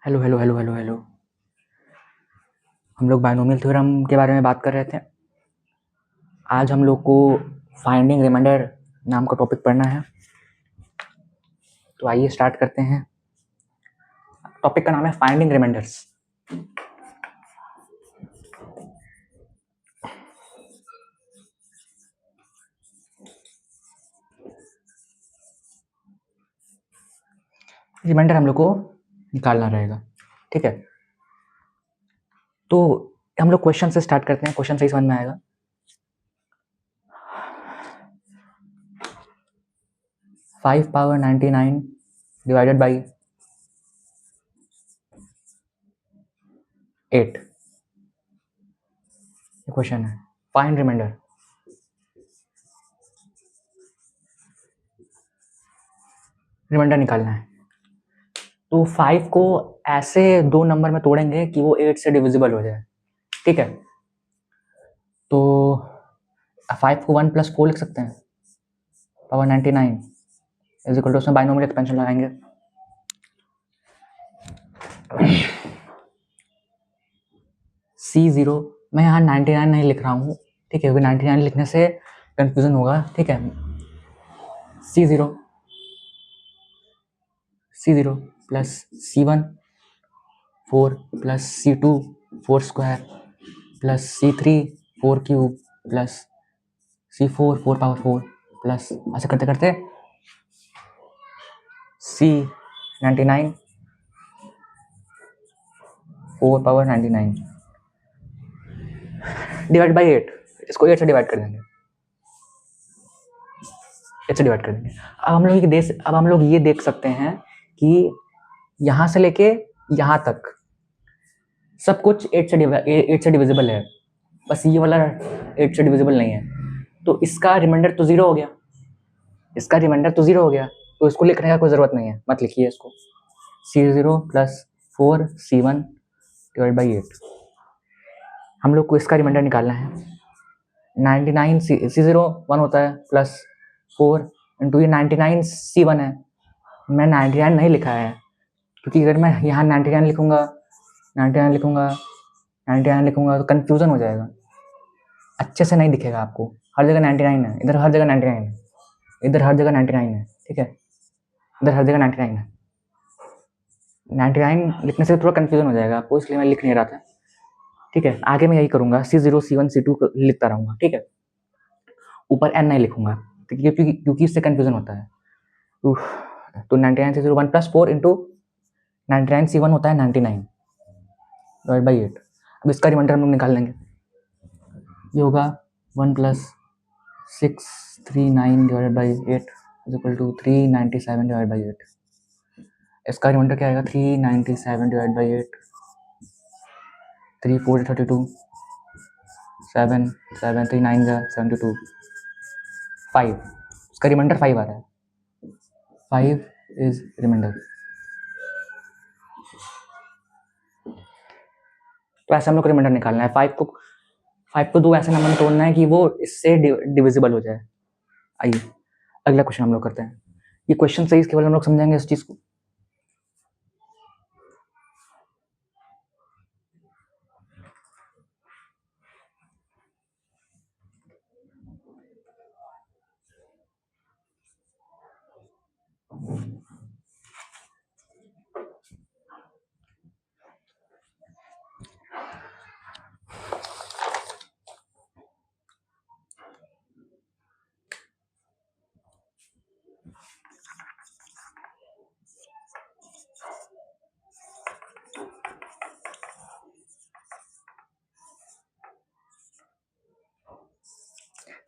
Hello hello hello hello hello. हम लोग binomial theorem के बारे में बात कर रहे थे। आज हम लोग को फाइंडिंग रिमाइंडर नाम का टॉपिक पढ़ना है, तो आइए स्टार्ट करते हैं। टॉपिक का नाम है फाइंडिंग रिमाइंडर्स। रिमाइंडर हम लोग को निकालना रहेगा, ठीक है। तो हम लोग क्वेश्चन से स्टार्ट करते हैं, क्वेश्चन से ही समझ में आएगा। Five power 99 divided by 8 question है। Find reminder. रिमाइंडर निकालना है, तो 5 को ऐसे दो नंबर में तोड़ेंगे कि वो 8 से डिविजिबल हो जाए, ठीक है। तो 5 को 1 + 4 लिख सकते हैं, पावर 99 इज इक्वल टू, उसमें बाइनोमियल एक्सपेंशन लगाएंगे। C0 मैं यहाँ 99 नहीं लिख रहा हूँ, ठीक है, क्योंकि 99 लिखने से कंफ्यूजन होगा, ठीक है। C0 plus C1 4 plus C2 4 square plus C3 4 cube plus C4 4 power 4 plus ऐसे करते करते C99 4 पावर 99 डिवाइड बाई 8। इसको 8 से डिवाइड कर देंगे, 8 से डिवाइड कर देंगे। अब हम लोग ये देख सकते हैं कि यहाँ से लेके यहाँ तक सब कुछ 8 से डिविजिबल है, बस ये वाला 8 से डिविजिबल नहीं है। तो इसका रिमाइंडर तो 0 हो गया, इसका रिमाइंडर तो 0 हो गया, तो इसको लिखने का कोई ज़रूरत नहीं है, मत लिखिए इसको। C0 plus 4 C1 divide by 8। हम लोग को इसका रिमाइंडर निकालना है। 99 C0 1 होता है प्लस 4 इंटू ये 99 C1 है। मैं 99 नहीं लिखा है, क्योंकि अगर मैं यहाँ 99 लिखूंगा तो कन्फ्यूज़न हो जाएगा, अच्छे से नहीं दिखेगा आपको। हर जगह 99 है, इधर हर जगह 99 है, इधर हर जगह 99 है, ठीक है, इधर हर जगह 99 है। 99 लिखने से थोड़ा कन्फ्यूजन हो जाएगा आपको, इसलिए मैं लिख नहीं रहा था, ठीक है। आगे मैं यही करूँगा, C0 C1 C2 लिखता रहूँगा, ठीक है। ऊपर n नहीं लिखूंगा, क्योंकि इससे कन्फ्यूजन होता है। तो 99 C0 1 + 4 इंटू 99 C1 होता है 99 डिवाइड बाई 8। अब इसका रिमाइंडर हम लोग निकाल लेंगे। ये होगा 1 + 639 divided by 8 is equal to 397 divide by 8। इसका रिमाइंडर क्या आएगा? 397 डिवाइड बाई 8, 3 4 32, 7 7 3 9 72, 5। इसका रिमाइंडर 5 आ रहा है, 5 इज रिमाइंडर। तो ऐसे हम लोग को रिमाइंडर निकालना है। 5 को दो ऐसे नंबर में तोड़ना है कि वो इससे डिविजिबल हो जाए। आइए अगला क्वेश्चन हम लोग करते हैं। ये क्वेश्चन सही केवल हम लोग समझेंगे इस चीज को।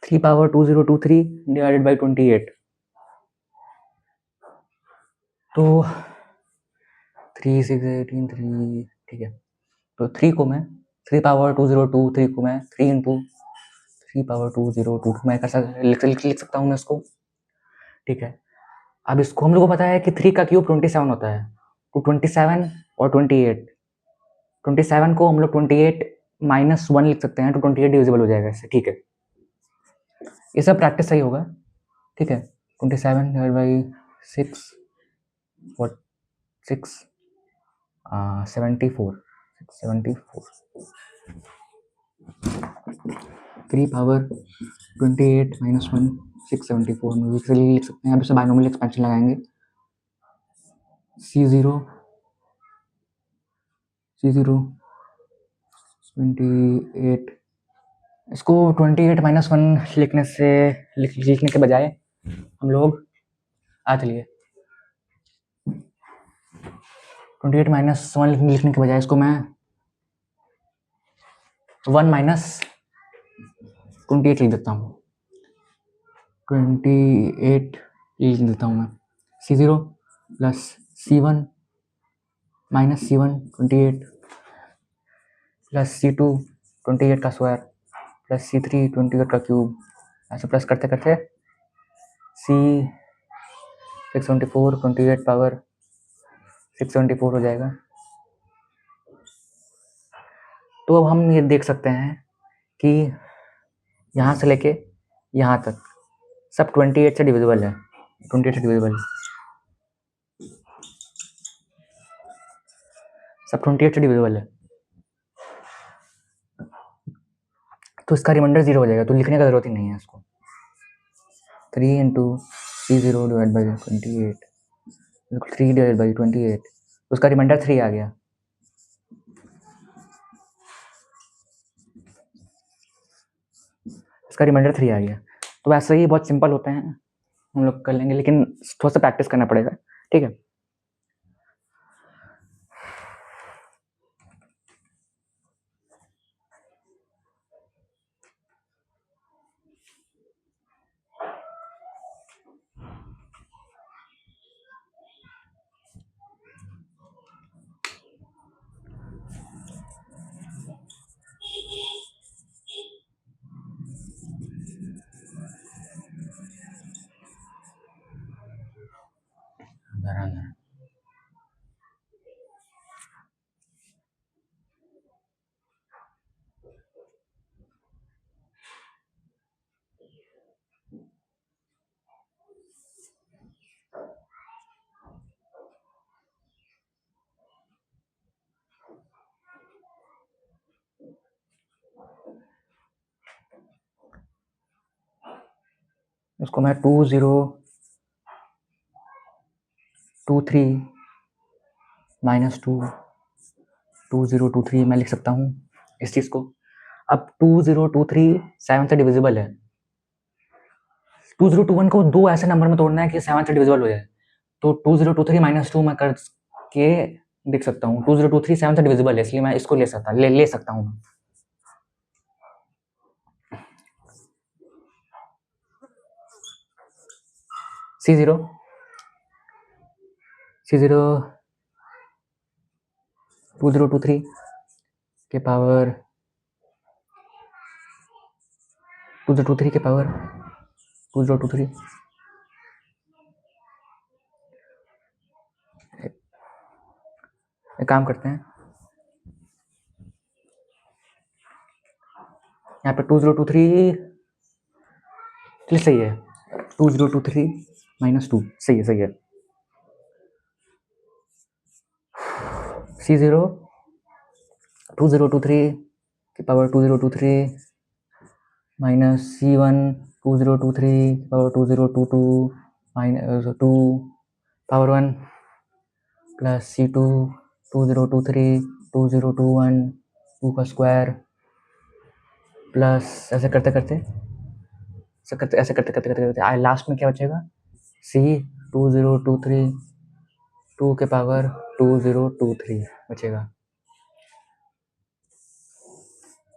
Three power 2023 divided by 28। तो 3 6 18 3, ठीक है। तो 3 को मैं 3 पावर 2023 को मैं 3 इंटू 3 पावर 2022 मैं लिख सकता हूँ मैं इसको, ठीक है। अब इसको हम लोग को पता है कि 3 का क्यूब 27 होता है, तो 27 और 28, 27 को हम लोग 28 - 1 लिख सकते हैं, तो 28 डिविजिबल हो जाएगा इससे, ठीक है। ये सब प्रैक्टिस सही होगा, ठीक है। 27 डिवाइड बाई 6 6 74 3 पावर 28 माइनस 1 674 हम लोग इसलिए लिख सकते हैं। अब इसे बाइनोमियल एक्सपेंशन लगाएंगे। C0 28, इसको 28 माइनस 1 लिखने के बजाय हम लोग चलिए 28 माइनस 1 लिखने के बजाय इसको मैं 1 माइनस 28 लिख देता हूँ। 28 लिख देता हूँ मैं। C0 plus C1 minus C1 28 plus C2 28 का स्क्वायर प्लस C3 28 का क्यूब, ऐसे प्लस करते करते C 674 28 पावर 674 हो जाएगा। तो अब हम ये देख सकते हैं कि यहाँ से लेके यहाँ तक सब 28 से डिविजिबल है। 28 से डिविजिबल सब 28 से डिविजिबल है। तो इसका रिमाइंडर 0 हो जाएगा, तो लिखने का जरूरत ही नहीं है इसको। 3 into C0 divide by 28 3 divide by 28, तो उसका रिमाइंडर 3 आ गया। इसका रिमाइंडर 3 आ गया। तो वैसे ही बहुत सिंपल होते हैं, हम लोग कर लेंगे, लेकिन थोड़ा सा प्रैक्टिस करना पड़ेगा। ठीक है। इसको मैं 2023 माइनस 2023 मैं लिख सकता हूँ इस चीज़ को। अब 2023 7 से डिविजिबल है। 2021 को 2 ऐसे नंबर में तोड़ना है कि 7 से डिविजिबल हो जाए, तो 2023 माइनस 2 मैं करके देख सकता हूँ। 2023 7 से डिविजिबल है, इसलिए मैं इसको ले सकता हूँ। C0 2023 के पावर 2023 एक काम करते हैं, यहाँ पे 2023 सही है। 2023 माइनस 2 सही है। C0 2023 के पावर 2023 माइनस C1 2023 के power 2022 minus 2 power 1 plus C2 2023 2021 2 का स्क्वायर प्लस ऐसे करते करते लास्ट में क्या बचेगा? C 2023 2 के पावर 2023 बचेगा,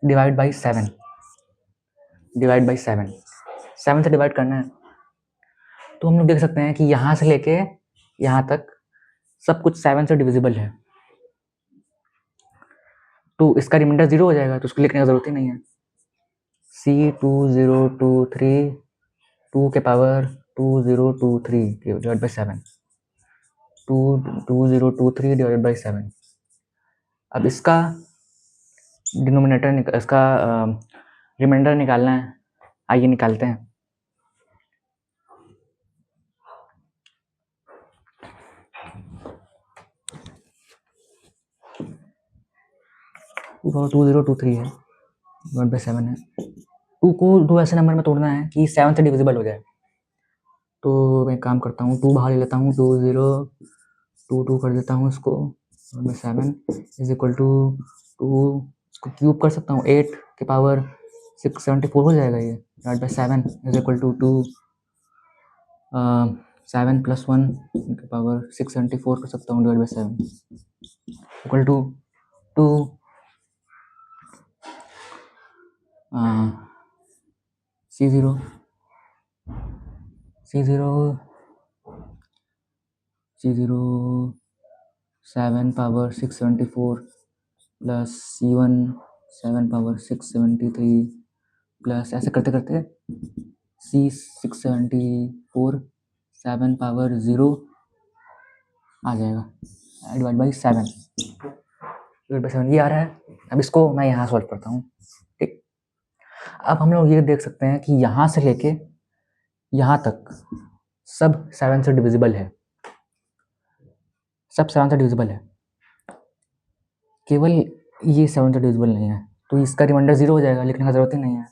डिवाइड बाई 7 7 से डिवाइड करना है। तो हम लोग देख सकते हैं कि यहाँ से लेके यहाँ तक सब कुछ 7 से डिविजिबल है, तो इसका रिमाइंडर 0 हो जाएगा, तो उसको लिखने की जरूरत ही नहीं है। C2023 2 के power 2023 divide by 7 2023 divide by 7। अब इसका रिमाइंडर निकालना है, आइए निकालते हैं। 2/2023 है, डिवाइड बाई 7 है। 2 को 2 ऐसे नंबर में तोड़ना है कि 7 से डिविजिबल हो जाए। तो मैं काम करता हूँ, 2 बाहर ले लेता हूँ, 2 कर देता हूँ इसको, 7 इज इक्वल टू 2, इसको क्यूब कर सकता हूँ, 8 के पावर 674 हो जाएगा ये, divide by 7 is equal to 2, 7 plus 1 के पावर 674 कर सकता हूँ, divide by 7 equal to 2 C0 7 power 674 प्लस C1 7 पावर 673 प्लस ऐसे करते करते C674 7 पावर 0 आ जाएगा, डिवाइड बाई 7 ये आ रहा है। अब इसको मैं यहाँ सॉल्व करता हूँ, ठीक। अब हम लोग ये देख सकते हैं कि यहाँ से लेके यहाँ तक सब 7 से डिविजिबल है, सब 7 से डिविजिबल है, केवल ये 7 से डिविजिबल नहीं है, तो इसका रिमाइंडर 0 हो जाएगा, लिखने का जरूरत ही नहीं है।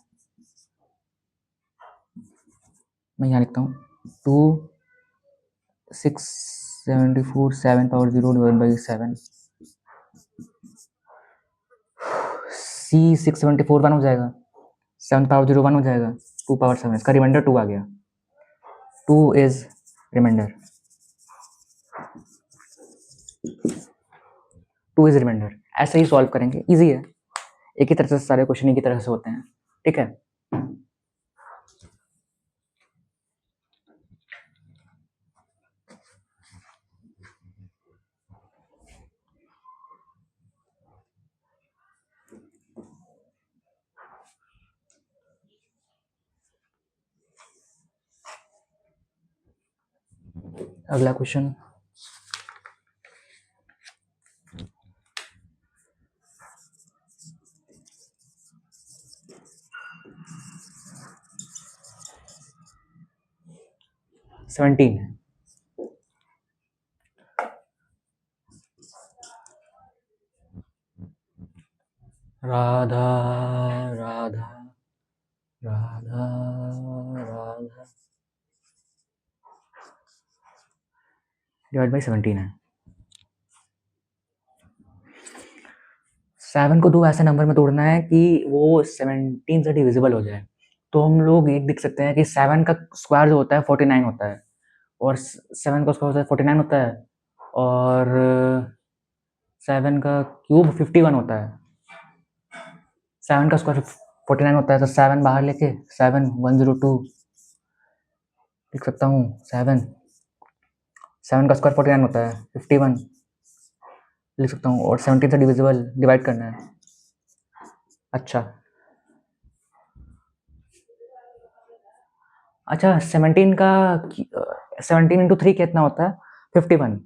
मैं यहाँ लिखता हूँ 2 674 7 पावर 0 डिवाइड बाई 7, C674 1 हो जाएगा, 7 पावर 0 1 हो जाएगा, 2 पावर 7, इसका रिमाइंडर 2 आ गया, 2 इज रिमाइंडर, 2 इज रिमाइंडर। ऐसे ही सॉल्व करेंगे, इजी है, एक ही तरह से सारे क्वेश्चन एक ही तरह से होते हैं, ठीक है। अगला क्वेश्चन, सेवनटीन है। राधा राधा राधा राधा डिवाइड बाई 17 है। 7 को 2 ऐसे नंबर में तोड़ना है कि वो 17 से डिविजिबल हो जाए। तो हम लोग एक देख सकते हैं कि 7 का स्क्वायर जो होता है 49 होता है, और 7 का स्क्वायर होता है 49 होता है, और 7 का क्यूब 51 होता है। 7 का स्क्वायर 49 होता है, तो 7 बाहर लेके 7 102 लिख सकता हूँ। 7 का स्क्वायर 49 होता है, 51 लिख सकता हूँ, और 17 से डिविजिबल डिवाइड करना है। अच्छा 17 का 17 इंटू 3 कितना होता है? 51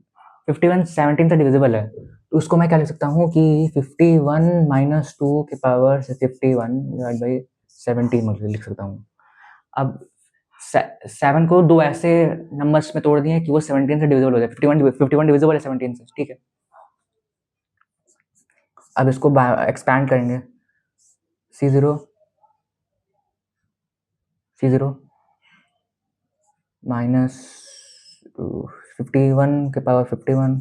17 से डिविजिबल है, तो उसको मैं क्या लिख सकता हूँ कि 51 माइनस 2 के पावर से 51 डिवाइड बाई 17 मुझे लिख सकता हूँ। अब 7 को 2 ऐसे नंबर्स में तोड़ दिए कि वो 17 से डिविजिबल हो जाए। 51 डिविजिबल है 17 से, ठीक है। अब इसको एक्सपैंड करेंगे, C0 माइनस 51 के पावर 51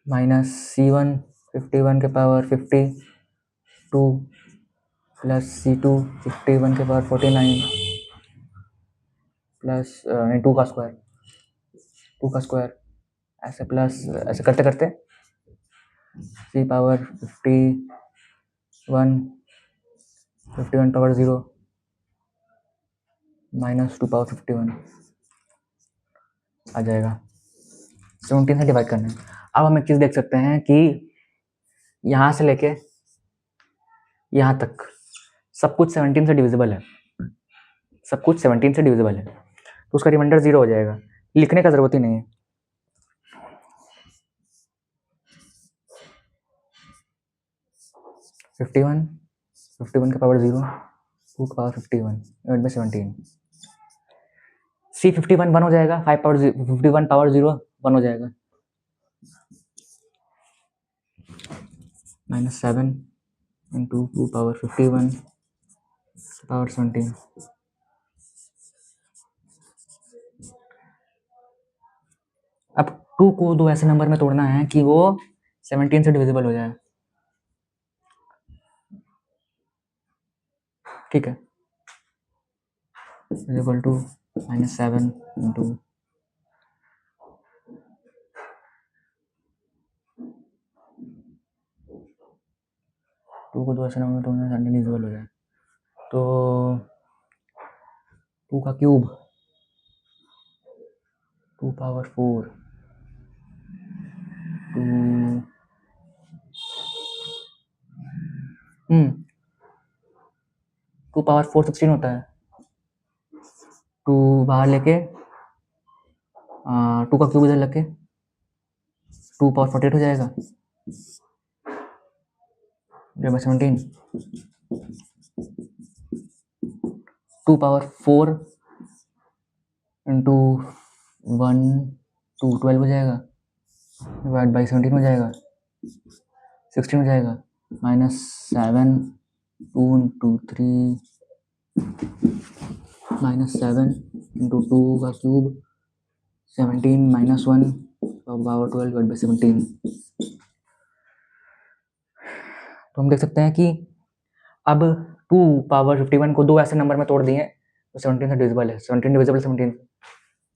माइनस C1 51 के पावर 52 प्लस C2 51 के पावर 49 प्लस 2 का स्क्वायर ऐसे प्लस ऐसे करते करते C power 51 power 0 minus 2 power 51 आ जाएगा। 17 से डिवाइड करना है। अब हम एक चीज़ देख सकते हैं कि यहाँ से लेके यहाँ तक सब कुछ 17 से डिविजिबल है, सब कुछ 17 से डिविजिबल है, तो उसका रिमाइंडर 0 हो जाएगा, लिखने का जरूरत ही नहीं है। फिफ्टी वन का पावर 0 2 का पावर 51 डिवाइड बाई 17 C51 1 हो जाएगा, 5 पावर 51 पावर 0 1 हो जाएगा, -7 इंटू 2 पावर 51 पावर 17। अब 2 को दो ऐसे नंबर में तोड़ना है कि वो 17 से डिविजिबल हो जाए, ठीक है। इज इक्वल टू -7 इंटू 2 को दो ऐसे नंबर में तोड़ना है 17 डिविजिबल हो जाए, तो 2 का क्यूब 2 पावर 4 2 पावर 4 16 होता है। 2 बाहर लेके 2 का क्यूब इधर लेके 2 पावर 48 हो जाएगा, 17। 2 पावर 4 इंटू 1 2 12 हो जाएगा, डिवाइड बाई 17 हो जाएगा, 16 हो जाएगा, -7 2 इंटू 3 -7 इंटू 2 का क्यूब 17 -1 पावर 12 डिवाइड बाई 17। तो हम देख सकते हैं कि अब 2 पावर 51 को दो ऐसे नंबर में तोड़ दिए तो 17 से डिविजिबल है, 17 डिविजिबल 17।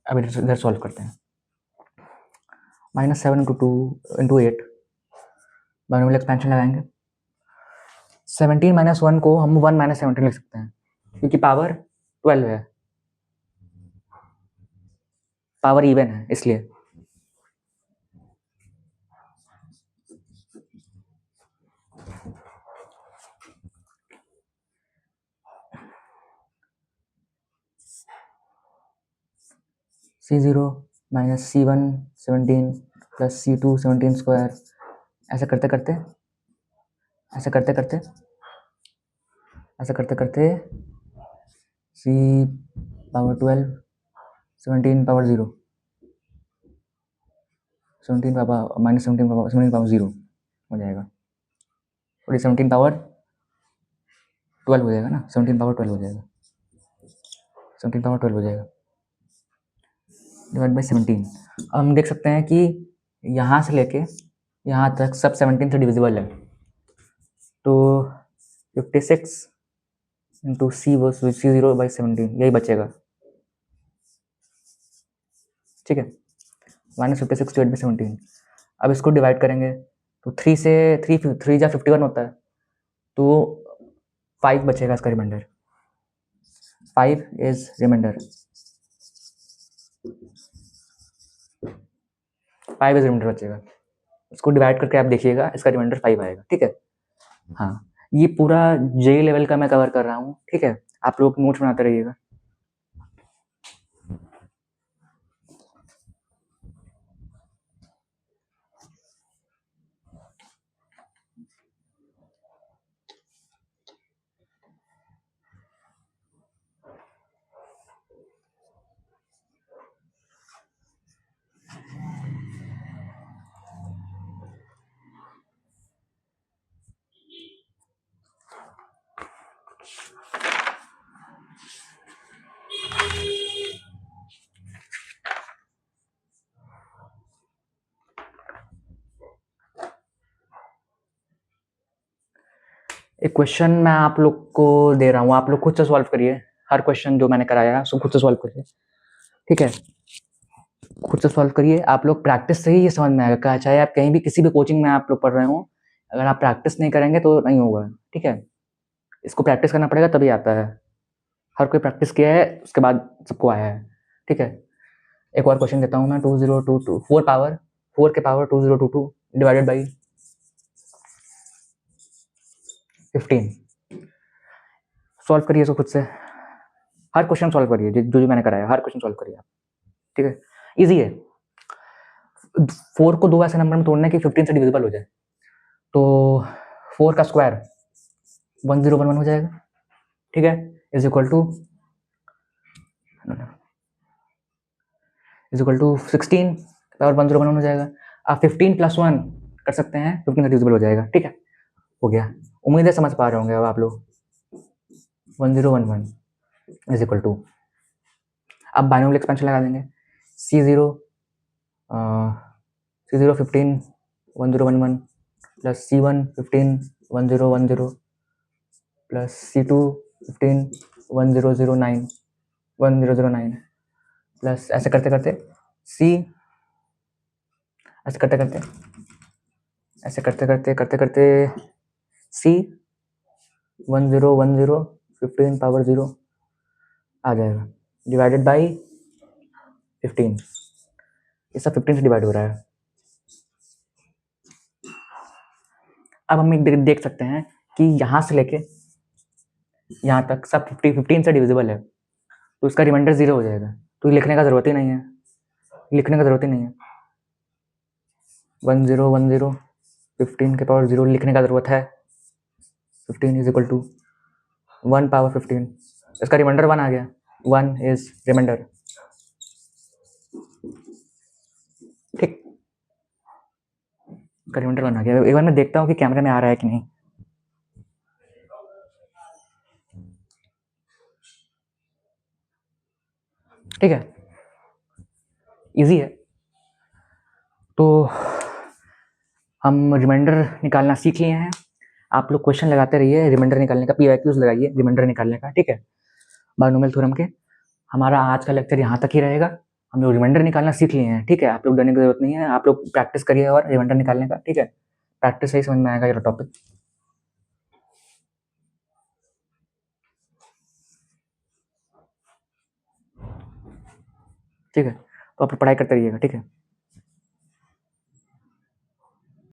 अब इधर सॉल्व करते हैं। -7 इंटू 2 इंटू 8 बाइनोमियल एक्सपेंशन लगाएंगे। 17 -1 को हम 1 - 17 लिख सकते हैं क्योंकि पावर 12 है, पावर इवन है इसलिए। C0 - C1 17 plus C2 17 square, ऐसे करते करते C power 12 17 power 0 17 power -17 power 0 हो जाएगा, और 17 पावर 12 हो जाएगा ना, 17 पावर 12 हो जाएगा, 17 पावर 12 हो जाएगा डिवाइड बाई 17। अब हम देख सकते हैं कि यहाँ से लेके यहाँ तक सब 17 से डिविजिबल है, तो 56 इंटू C0 बाई 17 यही बचेगा, ठीक है, -56 डिवाइड बाई 17। अब इसको डिवाइड करेंगे तो 3 से 3 जा 51 होता है, तो 5 बचेगा इसका remainder, 5 is remainder, 5 is remainder बचेगा। इसको डिवाइड करके आप देखिएगा, इसका रिमाइंडर 5 आएगा, ठीक है। हाँ, ये पूरा जे लेवल का मैं कवर कर रहा हूँ, ठीक है, आप लोग नोट्स बनाते रहिएगा। एक क्वेश्चन मैं आप लोग को दे रहा हूँ, आप लोग खुद से सॉल्व करिए, हर क्वेश्चन जो मैंने कराया है उसको खुद से सॉल्व करिए, ठीक है, खुद से सॉल्व करिए। आप लोग प्रैक्टिस से ही ये समझ में आएगा, चाहे आप कहीं भी किसी भी कोचिंग में आप लोग पढ़ रहे हो, अगर आप प्रैक्टिस नहीं करेंगे तो नहीं होगा, ठीक है, इसको प्रैक्टिस करना पड़ेगा तभी आता है, हर कोई प्रैक्टिस किया है उसके बाद सबको आया है, ठीक है। एक और क्वेश्चन देता हूँ मैं, 2022 4 के पावर 2022 डिवाइडेड बाई 15। सॉल्व करिए इसको खुद से, हर क्वेश्चन सॉल्व करिए, जो जो मैंने कराया हर क्वेश्चन सॉल्व करिए आप, ठीक है, इजी है। 4 को दो ऐसे नंबर में तोड़ना है कि 15 से डिविजिबल हो जाए, तो 4 का स्क्वायर 1011 हो जाएगा, ठीक है, इज इक्वल टू 16 पावर 1011 हो जाएगा। आप 15 + 1 कर सकते हैं, 15 से डिविजिबल हो जाएगा, ठीक है। हो गया। उम्मीद है समझ पा रहे होंगे अब आप लोग। 1011 इज इक्वल टू, अब बाइनोमियल एक्सपेंशन लगा देंगे। C0 15 1011 plus C1 15 1010 plus C2 15 1009 plus ऐसे करते करते C, ऐसे करते करते C 1010 15 पावर 0 आ जाएगा, डिवाइडेड बाई 15। ये सब 15 से डिवाइड हो रहा है। अब हम देख सकते हैं कि यहाँ से लेके यहाँ तक सब 15 से डिविजिबल है, तो उसका रिमाइंडर 0 हो जाएगा। तो लिखने का ज़रूरत ही नहीं है, 1010 15 के पावर 0 लिखने का ज़रूरत है। 15 इज इक्वल टू 1 पावर 15, इसका रिमाइंडर 1 आ गया, 1 इज रिमाइंडर। ठीक, इसका रिमाइंडर 1 आ गया। एक बार मैं देखता हूँ कि कैमरे में आ रहा है कि नहीं। ठीक है, इजी है। तो हम रिमाइंडर निकालना सीख लिए हैं। आप लोग क्वेश्चन लगाते रहिए रिमाइंडर निकालने का, PYQs लगाइए रिमाइंडर निकालने का। ठीक है, बाइनोमियल थ्योरम के हमारा आज का लेक्चर यहाँ तक ही रहेगा। हम लोग रिमाइंडर निकालना सीख लिए हैं। ठीक है, आप लोग डरने की जरूरत नहीं है, आप लोग प्रैक्टिस करिए और रिमाइंडर निकालने का। ठीक है, प्रैक्टिस से ही समझ में आएगा ये टॉपिक। ठीक है, तो आप पढ़ाई करते रहिएगा। ठीक है।